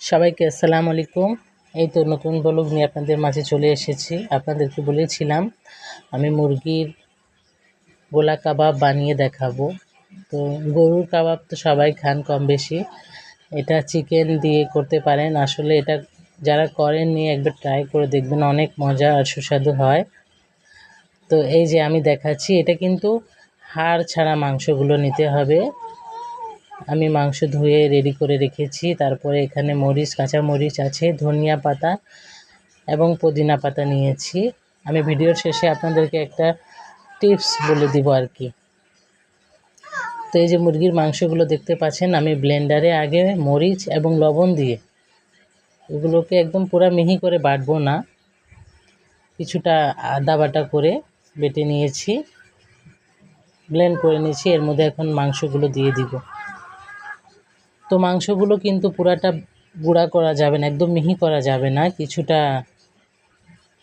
সবাইকে আসসালামু আলাইকুম। এই তো নতুন ব্লগ নিয়ে আপনাদের মাঝে চলে এসেছি। আপনাদেরকে বলেছিলাম আমি মুরগির গোলা কাবাব বানিয়ে দেখাবো। তো গরুর কাবাব তো সবাই খান কম বেশি, এটা চিকেন দিয়ে করতে পারেন। আসলে এটা যারা করেননি একবার ট্রাই করে দেখবেন, অনেক মজা আর সুস্বাদু হয়। তো এই যে আমি দেখাচ্ছি, এটা কিন্তু হাড় ছাড়া মাংসগুলো নিতে হবে। আমি মাংস ধুয়ে রেডি করে রেখেছি। তারপরে এখানে মরিচ, কাঁচা মরিচ আছে, ধনিয়া পাতা এবং পুদিনা পাতা নিয়েছি। আমি ভিডিওর শেষে আপনাদেরকে একটা টিপস বলে দিব আর কি। তো এই যে মুরগির মাংসগুলো দেখতে পাচ্ছেন, আমি ব্লেন্ডারে আগে মরিচ এবং লবণ দিয়ে এগুলোকে একদম পুরো মিহি করে বাটবো না, কিছুটা আদা বাটা করে বেটে নিয়েছি, ব্লেন্ড করে নিয়েছি। এর মধ্যে এখন মাংসগুলো দিয়ে দিব। তো মাংসগুলো কিন্তু পুরাটা গুঁড়া করা যাবে না, একদম মিহি করা যাবে না, কিছুটা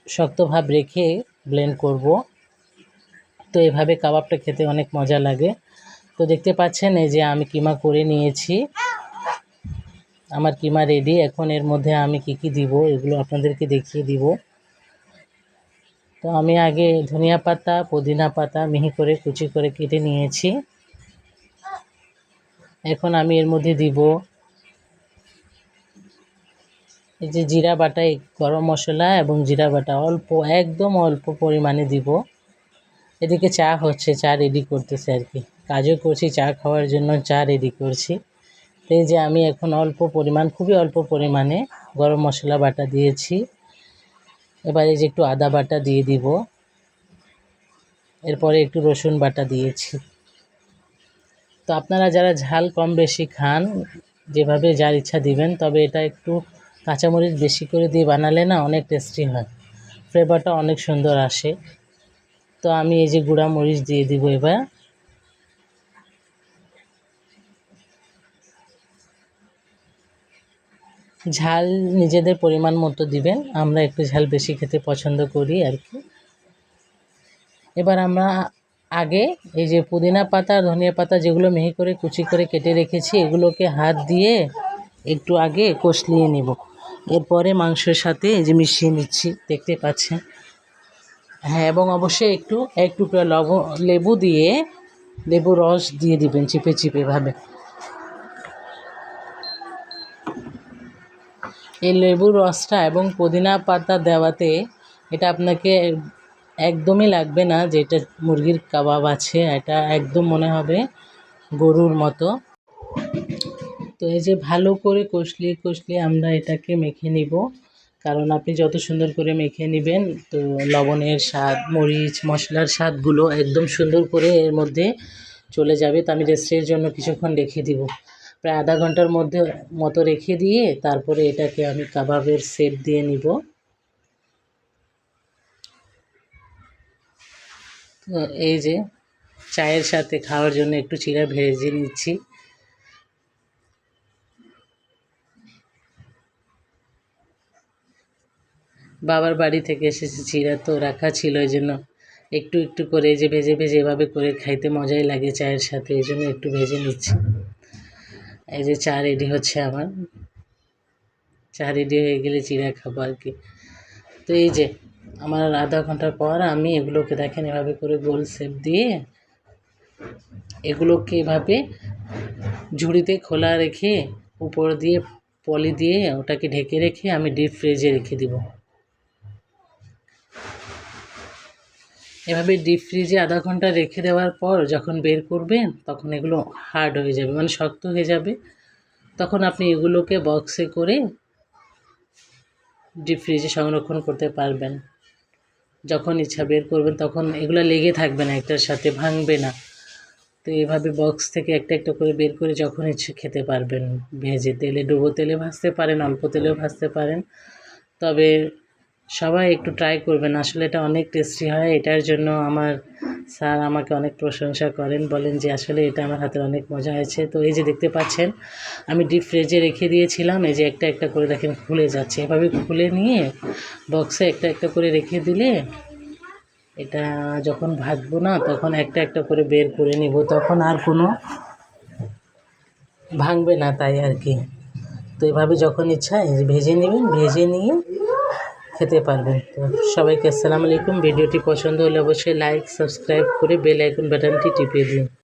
শক্ত ভাব রেখে ব্লেন্ড করব। তো এভাবে কাবাবটা খেতে অনেক মজা লাগে। তো দেখতে পাচ্ছেন এই যে আমি কিমা করে নিয়েছি, আমার কিমা রেডি। এখন এর মধ্যে আমি কি দিব এগুলো আপনাদেরকে দেখিয়ে দিব। তো আমি আগে ধনিয়া পাতা, পুদিনা পাতা মিহি করে কুচি করে কেটে নিয়েছি। এখন আমি এর মধ্যে দিব এই যে জিরা বাটা, গরম মশলা এবং জিরা বাটা অল্প, একদম অল্প পরিমাণে দিব। এদিকে চা হচ্ছে, চা রেডি করতেছে আর কি, কাজও করছি, চা খাওয়ার জন্য চা রেডি করছি। তো এই যে আমি এখন অল্প পরিমাণ, খুবই অল্প পরিমাণে গরম মশলা বাটা দিয়েছি। এবার এই যে একটু আদা বাটা দিয়ে দিব, এরপরে একটু রসুন বাটা দিয়েছি। তো আপনারা যারা ঝাল কম বেশি খান, যেভাবে যার ইচ্ছা দিবেন, তবে এটা একটু কাঁচামরিচ বেশি করে দিয়ে বানালে না অনেক টেস্টি হয়, ফ্লেভারটা অনেক সুন্দর আসে। তো আমি এই যে গুঁড়া মরিচ দিয়ে দিব এবার। ঝাল নিজেদের পরিমাণ মতো দিবেন, আমরা একটু ঝাল বেশি খেতে পছন্দ করি আর কি। এবার আমরা আগে এই যে পুদিনা পাতা, ধনিয়া পাতা যেগুলো মিহি করে কুচি করে কেটে রেখেছি, এগুলোকে হাত দিয়ে একটু আগে কষলিয়ে নেব। এরপরে মাংসের সাথে এই যে মিশিয়ে নিচ্ছি, দেখতে পাচ্ছেন। হ্যাঁ, এবং অবশ্যই একটু এক টুকরা লেবু দিয়ে, লেবু রস দিয়ে দিবেন চিপে চিপে ভাবে। এই লেবুর রসটা এবং পুদিনা পাতা দেওয়াতে এটা আপনাকে একদমই লাগবে না যে এটা মুরগির কাবাব আছে, এটা একদম মনে হবে গরুর মতো। তো এই যে ভালো করে কষলিয়ে কষলিয়ে আমরা এটাকে মেখে নিব, কারণ আপনি যত সুন্দর করে মেখে নেবেন, তো লবণের স্বাদ, মরিচ মশলার স্বাদগুলো একদম সুন্দর করে এর মধ্যে চলে যাবে। তো আমি রেস্টের জন্য কিছুক্ষণ রেখে দিব, প্রায় আধা ঘন্টার মতো রেখে দিয়ে তারপরে এটাকে আমি কাবাবের শেপ দিয়ে নিব। তো এই যে চায়ের সাথে খাওয়ার জন্য একটু চিড়া ভেজে নিচ্ছি। বাবার বাড়ি থেকে এসেছে, চিড়া তো রাখা ছিল, এই জন্য একটু একটু করে এই যে ভেজে ভেজে এভাবে করে খাইতে মজাই লাগে চায়ের সাথে, এই জন্য একটু ভেজে নিচ্ছি। এই যে চা রেডি হচ্ছে আমার, চা রেডি হয়ে গেলে চিড়া খাবো আর কি। তো এই যে আমার আধা ঘন্টার পর আমি এগুলোকে দেখেন এভাবে করে গোল শেপ দিয়ে এগুলোকে এভাবে ঝুড়িতে খোলা রেখে উপর দিয়ে পলি দিয়ে ওটাকে ঢেকে রেখে আমি ডিপ ফ্রিজে রেখে দিব। এভাবে ডিপ ফ্রিজে আধা ঘন্টা রেখে দেওয়ার পর যখন বের করবেন তখন এগুলো হার্ড হয়ে যাবে, মানে শক্ত হয়ে যাবে। তখন আপনি এগুলোকে বক্সে করে ডিপ ফ্রিজে সংরক্ষণ করতে পারবেন। যখন ইচ্ছা বের করবেন তখন এগুলো লেগে থাকবে না, একটার সাথে ভাঙবে না। তো এভাবে বক্স থেকে একটা একটা করে বের করে যখন ইচ্ছে খেতে পারবেন। ভেজে তেলে, ডুবো তেলে ভাজতে পারেন, অল্প তেলেও ভাজতে পারেন। তবে সবাই একটু ট্রাই করবেন, আসলে এটা অনেক টেস্টি হয়। এটার জন্য আমার স্যার আমাকে অনেক প্রশংসা করেন, বলেন যে আসলে এটা আমার হাতের অনেক মজা হয়েছে। তো এই যে দেখতে পাচ্ছেন আমি ডিপ ফ্রিজে রেখে দিয়েছিলাম, এই যে একটা একটা করে দেখেন খুলে যাচ্ছে। এভাবে খুলে নিয়ে বক্সে একটা একটা করে রেখে দিলে এটা যখন ভাজবো না তখন একটা একটা করে বের করে নিব, তখন আর কোনো ভাঙবে না, তাই আর কি। তো এভাবে যখন ইচ্ছা ভেজে নেবেন, ভেজে নিয়ে খেতে পারবেন। তো সবাইকে আসসালামু আলাইকুম। ভিডিওটি পছন্দ হলে অবশ্যই লাইক সাবস্ক্রাইব করে বেল আইকন বাটনটি টিপে দিন।